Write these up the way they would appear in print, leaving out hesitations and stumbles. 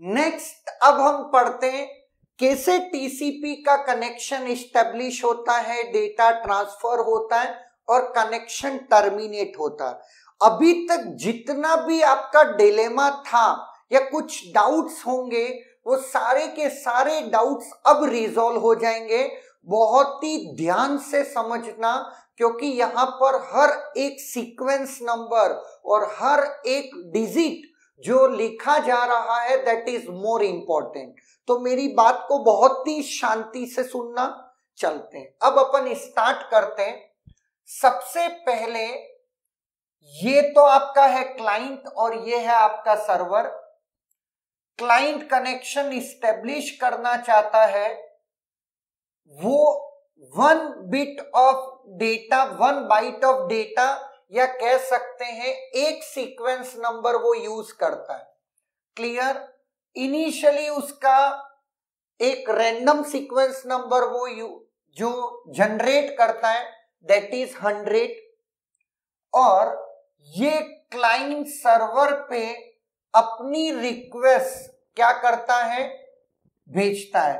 Next अब हम पढ़ते हैं कैसे टीसीपी का कनेक्शन इस्टेब्लिश होता है, डेटा ट्रांसफर होता है और कनेक्शन टर्मिनेट होता है। अभी तक जितना भी आपका डिलेमा था या कुछ डाउट्स होंगे वो सारे के सारे डाउट्स अब रिजॉल्व हो जाएंगे। बहुत ही ध्यान से समझना, क्योंकि यहां पर हर एक सीक्वेंस नंबर और हर एक डिजिट जो लिखा जा रहा है दैट इज मोर इंपॉर्टेंट। तो मेरी बात को बहुत ही शांति से सुनना। चलते हैं अब अपन स्टार्ट करते हैं। सबसे पहले ये तो आपका है क्लाइंट और ये है आपका सर्वर। क्लाइंट कनेक्शन इस्टेब्लिश करना चाहता है, वो 1 bit of data, 1 byte of data या कह सकते हैं एक सीक्वेंस नंबर वो यूज करता है। क्लियर? इनिशियली उसका एक रैंडम सीक्वेंस नंबर वो जो जनरेट करता है दैट इज 100, और ये क्लाइंट सर्वर पे अपनी रिक्वेस्ट क्या करता है, भेजता है।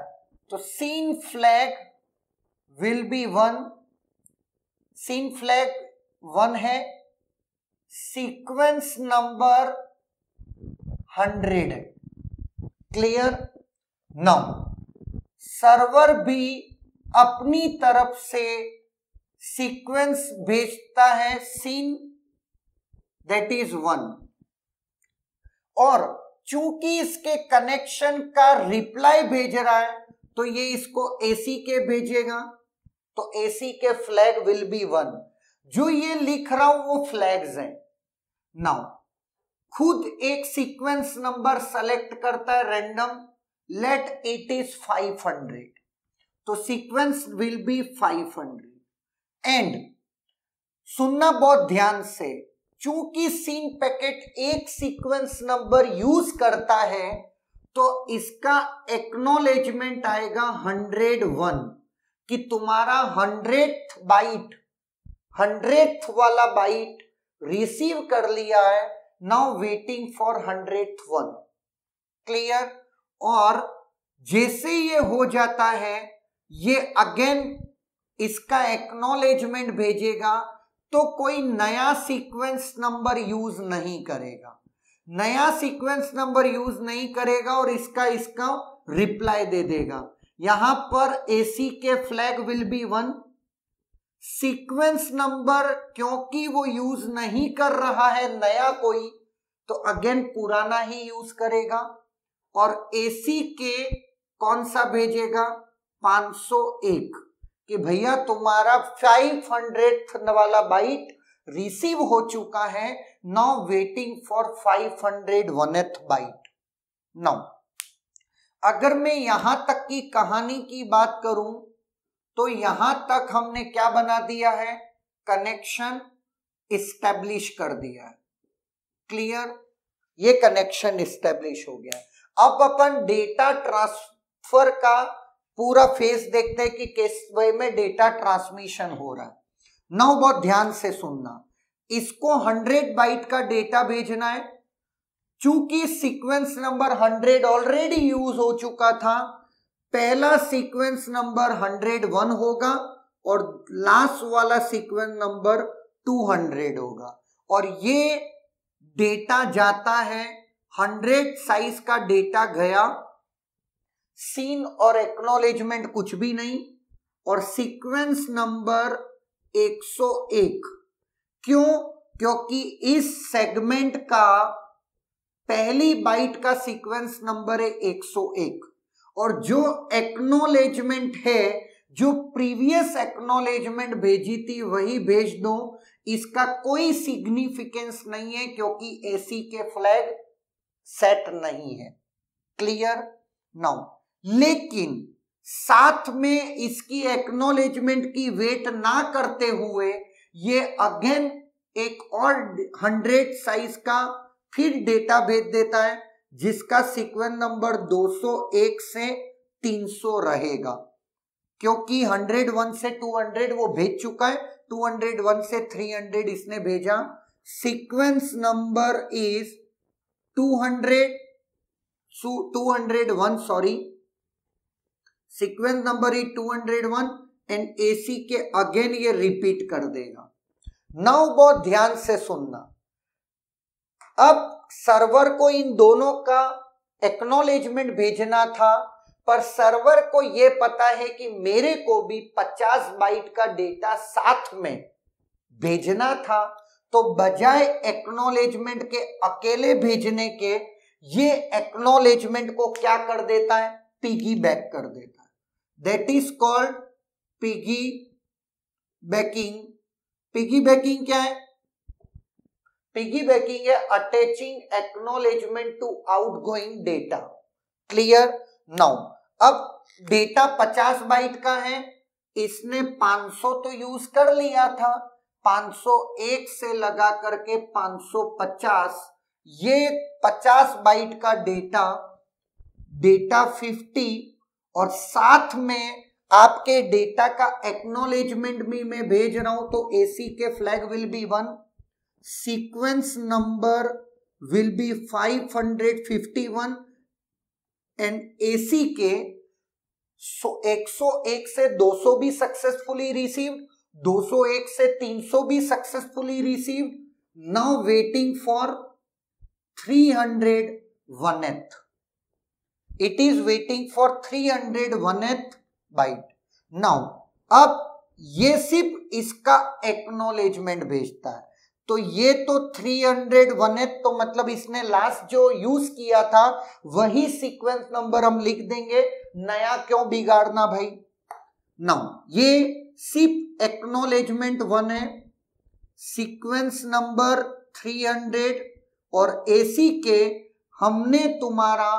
तो SYN flag will be 1, SYN flag 1 है, सीक्वेंस नंबर 100 है। क्लियर? नाउ सर्वर भी अपनी तरफ से सीक्वेंस भेजता है सीन दैट इज 1, और चूंकि इसके कनेक्शन का रिप्लाई भेज रहा है तो ये इसको एसी के भेजेगा, तो एसी के फ्लैग विल बी 1। जो ये लिख रहा हूं वो फ्लैग्स हैं। नाउ खुद एक सीक्वेंस नंबर सेलेक्ट करता है रैंडम, लेट इट इज 500, तो सीक्वेंस विल बी 500। एंड सुनना बहुत ध्यान से, चूंकि सीन पैकेट एक सीक्वेंस नंबर यूज करता है तो इसका एक्नॉलेजमेंट आएगा 101 कि तुम्हारा 100th बाइट, 100th वाला बाइट रिसीव कर लिया है, now waiting for 100th one. Clear? और जैसे ये हो जाता है ये अगेन इसका एक्नॉलेजमेंट भेजेगा, तो कोई नया सीक्वेंस नंबर यूज नहीं करेगा, नया सीक्वेंस नंबर यूज नहीं करेगा और इसका रिप्लाई दे देगा। यहां पर एसी के flag will be 1, sequence number क्योंकि वो यूज नहीं कर रहा है नया कोई, तो अगेन पुराना ही यूज करेगा, और एसी के कौन सा भेजेगा, 501, कि भैया तुम्हारा 500th वाला बाइट रिसीव हो चुका है, now waiting for 501th byte. Now अगर मैं यहां तक की कहानी की बात करूं तो यहां तक हमने क्या बना दिया है, कनेक्शन इस्टेब्लिश कर दिया है। क्लियर? ये कनेक्शन इस्टेब्लिश हो गया। अब अपन डेटा ट्रांसफर का पूरा फेस देखते हैं कि किस वे में डेटा ट्रांसमिशन हो रहा है। नाउ बहुत ध्यान से सुनना, इसको 100 बाइट का डेटा भेजना है। चूंकि सीक्वेंस नंबर 100 ऑलरेडी यूज हो चुका था, पहला सीक्वेंस नंबर 101 होगा और लास्ट वाला सीक्वेंस नंबर 200 होगा, और ये डेटा जाता है 100 साइज का डेटा गया, सीन और एक्नॉलेजमेंट कुछ भी नहीं, और सीक्वेंस नंबर 101। क्यों? क्योंकि इस सेगमेंट का पहली बाइट का सीक्वेंस नंबर है 101, और जो एक्नॉलेजमेंट है, जो प्रीवियस एक्नॉलेजमेंट भेजी थी वही भेज दो, इसका कोई सिग्निफिकेंस नहीं है क्योंकि एसी के फ्लैग सेट नहीं है। क्लियर? नाउ लेकिन साथ में इसकी एक्नॉलेजमेंट की वेट ना करते हुए ये अगेन एक और 100 साइज का फिर डेटा भेज देता है, जिसका सीक्वेंस नंबर 201 से 300 रहेगा, क्योंकि 101 से 200 वो भेज चुका है, 201 से 300 इसने भेजा। Sequence number is 200, 201 sorry, sequence number is 201 and AC के अगेन ये रिपीट कर देगा। नाउ बहुत ध्यान से सुनना, अब सर्वर को इन दोनों का एक्नॉलेजमेंट भेजना था, पर सर्वर को ये पता है कि मेरे को भी 50 बाइट का डेटा साथ में भेजना था, तो बजाय एक्नॉलेजमेंट के अकेले भेजने के ये एक्नॉलेजमेंट को क्या कर देता है, पिगी बैक कर देता है। That is called piggy backing. Piggy backing क्या है? पिगी बैकिंग है attaching acknowledgement to outgoing data. Clear? Now अब डेटा 50 बाइट का है, इसने 500 तो यूज कर लिया था, 501 से लगा करके 550, ये 50 बाइट का डेटा 50, और साथ में आपके डेटा का एक्नॉलेजमेंट भी मैं भेज रहा हूं, तो AC के flag will be 1, sequence number will B 551 and AC के 101 से 200 भी सक्सेसफुली रिसीव्ड, 201 से 300 भी successfully received, now waiting for 301th, it is waiting for 301th byte. Now अब ये सिर्फ इसका एक्नॉलेजमेंट भेजता है, तो ये तो 301th, तो मतलब इसने लास्ट जो यूज किया था वही सीक्वेंस नंबर हम लिख देंगे, नया क्यों बिगाड़ना भाई। नाउ ये सिर्फ एक्नॉलेजमेंट 1 है, सीक्वेंस नंबर 300 और AC के हमने तुम्हारा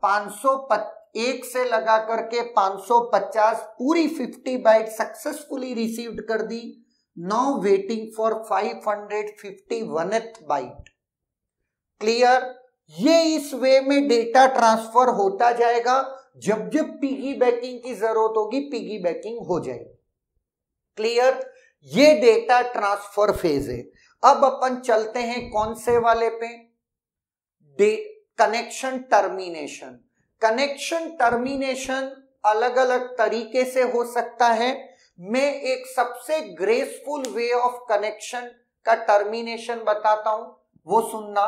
501 से लगा करके 550 पूरी 50 बाइट सक्सेसफुली रिसीव्ड कर दी। Now waiting for 551th byte. Clear? ये इस वे में डेटा ट्रांसफर होता जाएगा, जब जब पिगी बैकिंग की जरूरत होगी पिगी बैकिंग हो जाएगी। क्लियर? ये डेटा ट्रांसफर फेज है। अब अपन चलते हैं कौन से वाले पे, कनेक्शन टर्मिनेशन। कनेक्शन टर्मिनेशन अलग अलग तरीके से हो सकता है। मैं एक सबसे ग्रेसफुल वे ऑफ कनेक्शन का टर्मिनेशन बताता हूं, वो सुनना।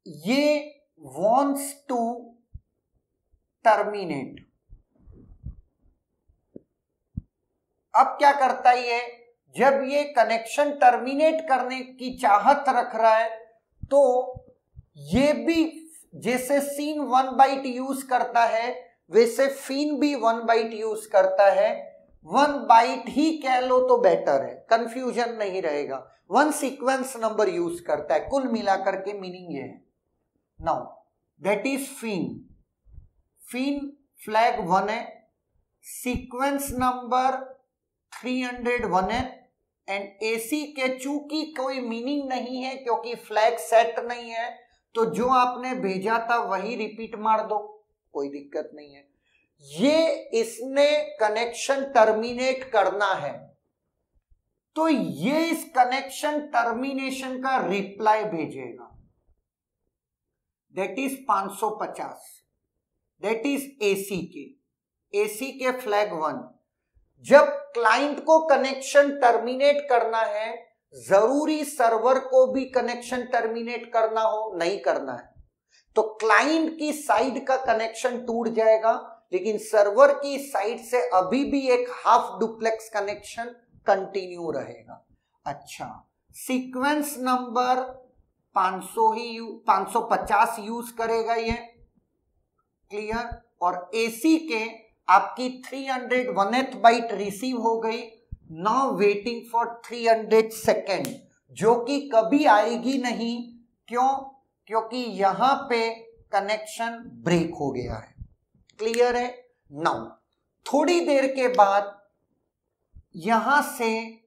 ये वॉन्ट्स टू टर्मिनेट। अब क्या करता है ये, जब ये कनेक्शन टर्मिनेट करने की चाहत रख रहा है, तो ये भी जैसे सीन 1 बाइट यूज करता है वैसे फीन भी 1 बाइट यूज करता है। 1 बाइट ही कह लो तो बेटर है, कंफ्यूजन नहीं रहेगा। 1 सीक्वेंस नंबर यूज करता है, कुल मिलाकर के मीनिंग ये है। Now that is FIN. FIN flag 1 है, सीक्वेंस नंबर 301 है, एंड AC के चूंकि कोई मीनिंग नहीं है क्योंकि फ्लैग सेट नहीं है, तो जो आपने भेजा था वही रिपीट मार दो, कोई दिक्कत नहीं है। ये इसने कनेक्शन टर्मिनेट करना है, तो ये इस कनेक्शन टर्मिनेशन का रिप्लाई भेजेगा, that is 550, that is AC के फ्लैग 1। जब क्लाइंट को कनेक्शन टर्मिनेट करना है, जरूरी सर्वर को भी कनेक्शन टर्मिनेट करना हो? नहीं करना है, तो क्लाइंट की साइड का कनेक्शन टूट जाएगा, लेकिन सर्वर की साइड से अभी भी एक हाफ डुप्लेक्स कनेक्शन कंटिन्यू रहेगा। अच्छा, सीक्वेंस नंबर 550 यूज करेगा ये। क्लियर? और AC के आपकी 301th बाइट रिसीव हो गई। नाउ वेटिंग फॉर 300 सेकेंड, जो कि कभी आएगी नहीं। क्यों? क्योंकि यहां पे कनेक्शन ब्रेक हो गया है। क्लियर है? नाउ थोड़ी देर के बाद यहां से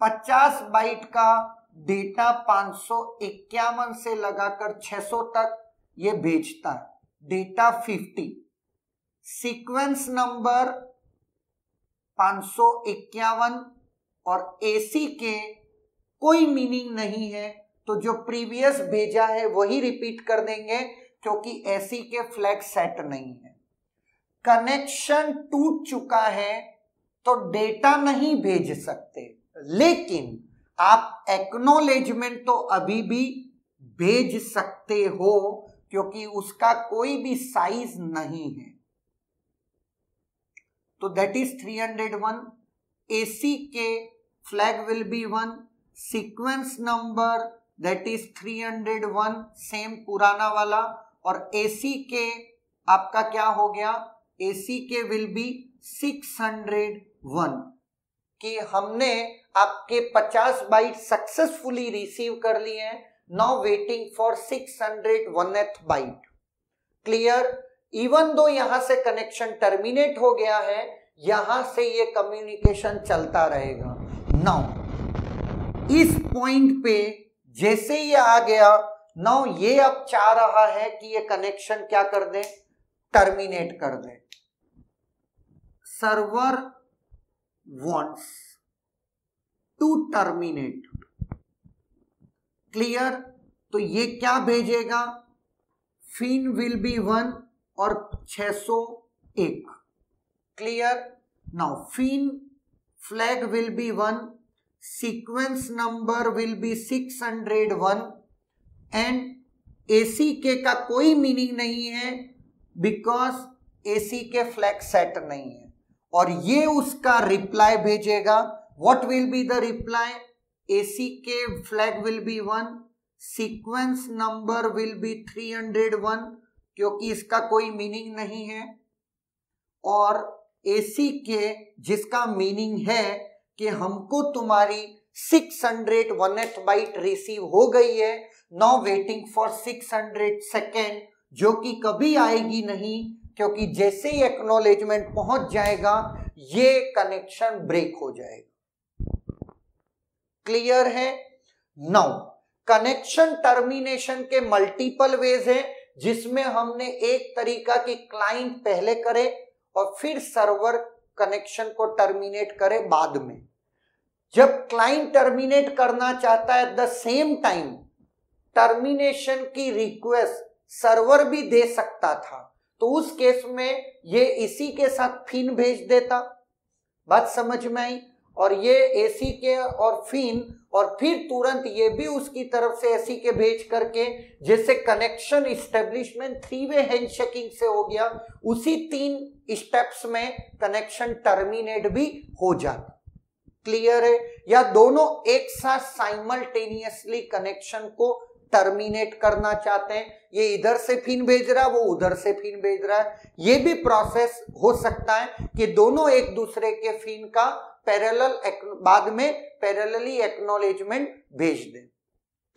50 बाइट का डेटा 551 से लगाकर 600 तक ये भेजता है, डेटा 50। सीक्वेंस नंबर 551 और AC के कोई मीनिंग नहीं है, तो जो प्रीवियस भेजा है वही रिपीट कर देंगे। क्योंकि एसी के फ्लैग सेट नहीं है। कनेक्शन टूट चुका है तो डेटा नहीं भेज सकते, लेकिन आप एक्नॉलेजमेंट तो अभी भी भेज सकते हो क्योंकि उसका कोई भी साइज नहीं है। तो दैट इज 301। एसी के flag will be 1, sequence number that is 301 same पुराना वाला, और एसी के आपका क्या हो गया, एसी के विल बी 601 कि हमने आपके 50 बाइट सक्सेसफुली रिसीव कर लिए हैं। Now waiting for 601th byte. Clear? Even दो यहां से कनेक्शन टर्मिनेट हो गया है, यहां से ये कम्युनिकेशन चलता रहेगा। नाउ इस पॉइंट पे जैसे ये आ गया, नाउ ये अब चाह रहा है कि ये कनेक्शन क्या कर दे, टर्मिनेट कर दे। Server wants to terminate। Clear? तो ये क्या भेजेगा, फिन विल बी 1 और 601। Clear? Now FIN flag will be 1, sequence number will be 601 and ACK के का कोई मीनिंग नहीं है बिकॉज एसी के फ्लैग सेट नहीं है। और ये उसका रिप्लाई भेजेगा। What will be the reply, ACK के flag will be 1, sequence number will be 301 क्योंकि इसका कोई मीनिंग नहीं है, और एसी के जिसका मीनिंग है कि हमको तुम्हारी 601th बाइट रिसीव हो गई है। नाउ वेटिंग फॉर 602nd जो कि कभी आएगी नहीं, क्योंकि जैसे ही एक्नॉलेजमेंट पहुंच जाएगा ये कनेक्शन ब्रेक हो जाएगा। क्लियर है? नाउ कनेक्शन टर्मिनेशन के मल्टीपल वेज हैं, जिसमें हमने एक तरीका की क्लाइंट पहले करे और फिर सर्वर कनेक्शन को टर्मिनेट करे बाद में। जब क्लाइंट टर्मिनेट करना चाहता है, at the same time termination की रिक्वेस्ट सर्वर भी दे सकता था, तो उस केस में ये इसी के साथ फिन भेज देता। बात समझ में आई? और ये एसी के और फिन, और फिर तुरंत ये भी उसकी तरफ से एसी के भेज करके, जैसे कनेक्शन इस्टेब्लिशमेंट 3-वे हैंडशेकिंग से हो गया, उसी 3 स्टेप्स में कनेक्शन टर्मिनेट भी हो जाता। क्लियर है? या दोनों एक साथ साइमल्टेनियसली कनेक्शन को टर्मिनेट करना चाहते हैं, ये इधर से फिन भेज रहा है, वो उधर से फिन भेज रहा है, ये भी प्रोसेस हो सकता है कि दोनों एक दूसरे के फिन का पैरेलल बाद में पैरेलली एक्नॉलेजमेंट भेज दें।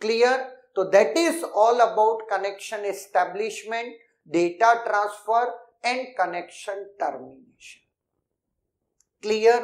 क्लियर? तो that is all about connection establishment, data transfer and connection termination. Clear?